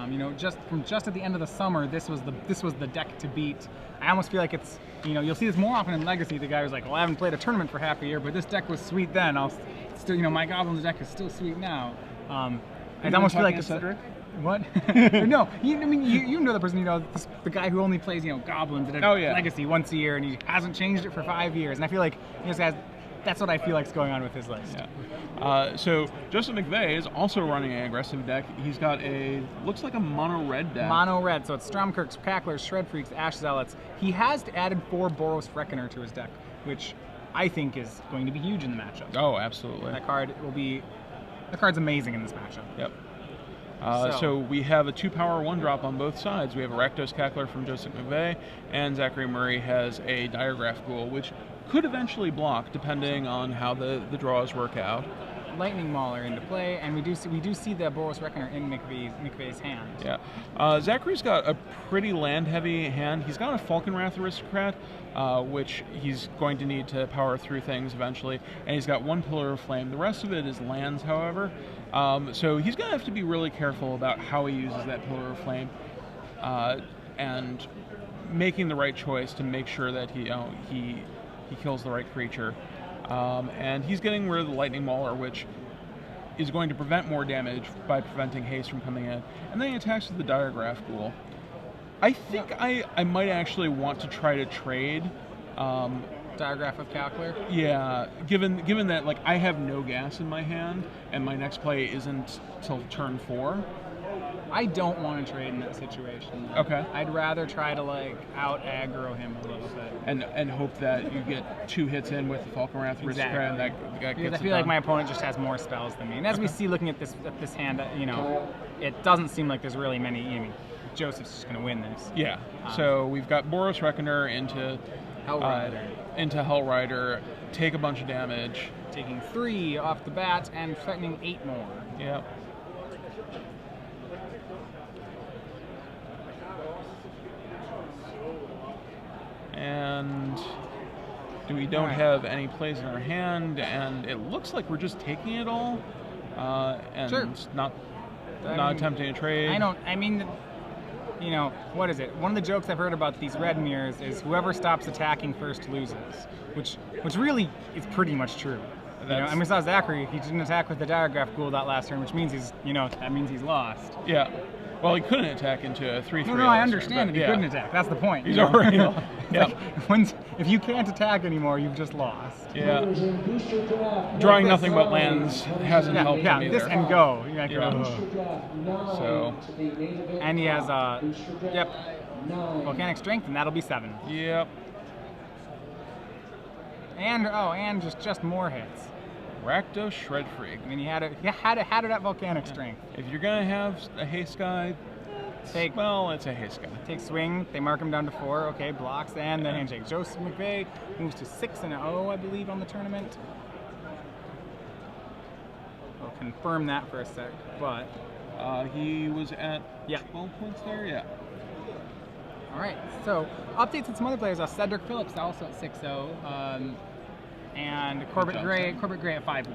You know, just at the end of the summer, this was the deck to beat. I almost feel like it's, you know, you'll see this more often in Legacy. The guy was like, well, I haven't played a tournament for half a year, but this deck was sweet then. I'll still, you know, my Goblins deck is still sweet now. I almost feel like it's Cedric. What? No, you know the person, you know, the guy who only plays, you know, Goblins at Legacy once a year, and he hasn't changed it for 5 years. And I feel like he just has. That's what I feel like is going on with his list. Yeah. So Joseph McVeay is also running an aggressive deck. He's got looks like a mono red deck. Mono red, so it's Stromkirks, Cacklers, Shred Freaks, Ash Zealots. He has added 4 Boros Reckoner to his deck, which I think is going to be huge in the matchup. Oh, absolutely. That card's amazing in this matchup. Yep. So we have a 2-power 1-drop on both sides. We have a Rakdos Cackler from Joseph McVeay, and Zachary Murray has a Diregraph Ghoul, which could eventually block depending on how the draws work out. Lightning Mauler into play, and we do see the Boros Reckoner in McVeay's hand. Yeah, Zachary's got a pretty land-heavy hand. He's got a Falconwrath Aristocrat, which he's going to need to power through things eventually, and he's got 1 Pillar of Flame. The rest of it is lands, however. So he's going to have to be really careful about how he uses that Pillar of Flame, and making the right choice to make sure that he kills the right creature. And he's getting rid of the Lightning Mauler, which is going to prevent more damage by preventing haste from coming in. And then he attacks with the Diregraph Ghoul. I think I might actually want to try to trade Diregraph of Cackler? Yeah, given that like I have no gas in my hand and my next play isn't till turn 4. I don't want to trade in that situation. Okay. I'd rather try to like out aggro him a little bit. And hope that you get 2 hits in with the Falconwrath Aristocrat, and that because gets I feel like my opponent just has more spells than me. And as we see looking at this hand, you know, it doesn't seem like there's really many. I mean, Joseph's just going to win this. Yeah. So we've got Boros Reckoner into Hellrider, take a bunch of damage. Taking 3 off the bat and threatening 8 more. Yep. And we don't have any plays in our hand, and it looks like we're just taking it all, and not attempting to trade. I mean, you know, what is it? One of the jokes I've heard about these red mirrors is whoever stops attacking first loses, which really is pretty much true. You know, and we saw Zachary, he didn't attack with the Diregraph Ghoul that last turn, which means that means he's lost. Yeah. Well, he couldn't attack into a 3/3. No, I understand that he couldn't attack. That's the point. He's already lost. Yeah. If you can't attack anymore, you've just lost. Yeah. Drawing nothing but lands hasn't helped him either. This and go. So. And he has Volcanic Strength, and that'll be 7. Yep. And just more hits. Rakdos Shred Freak. I mean, he had it at Volcanic Strength. If you're gonna have a haste guy, it's a haste guy. Take swing. They mark him down to 4. Okay, blocks and then handshake. Joseph McVeay moves to 6-0, I believe, on the tournament. I'll confirm that for a sec, but he was at 12 points there. Yeah. All right. So updates on some other players. Cedric Phillips also at 6-0. And Corbett Gray at 5 points.